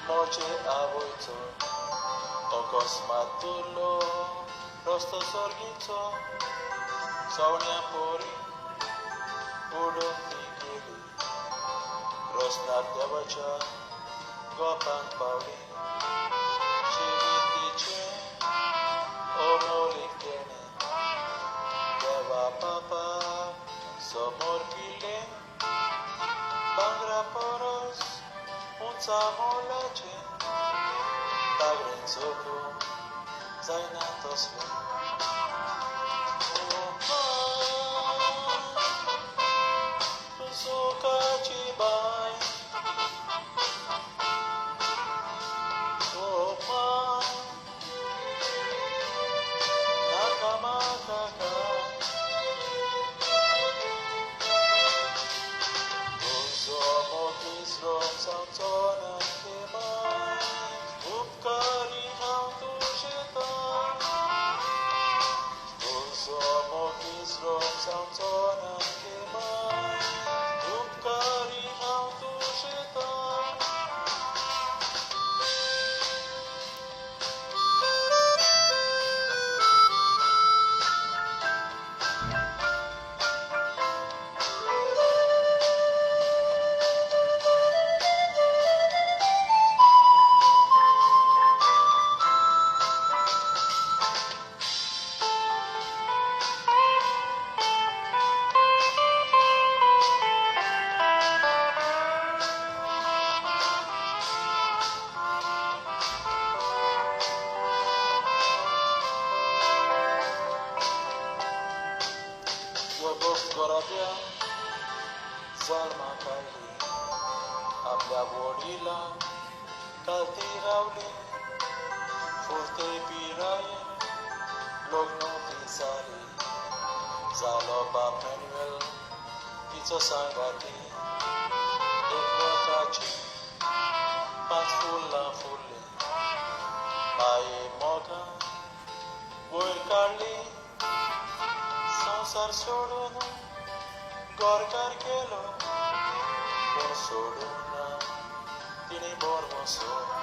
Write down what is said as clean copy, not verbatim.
moce avojco, okosmat tulo, prosto sorgico, saunia pori, udon tikili, rosnat devacha, gopan pauli, chivitiche, omolikene, deva papa, somor pile, bangra poros, unsa molache, tagren soko, zainatos le. Suka chibay, opa, nakamakaka, puso mo kisrom samsonan kimay, upkari ang tushitan, puso mo kisrom samsonan kimay, upkari ang tushitan. Łobów korabia, zalma kaili, abla bolila, kalti rauli, fulte piraye, logno tisali, zaloba manuel, pizzo sangati, ekwa kachi, pat fulla fulle, mae moga, boil karli, संसार छोडून गोरकार केलो कोण सोडून तिने bore moso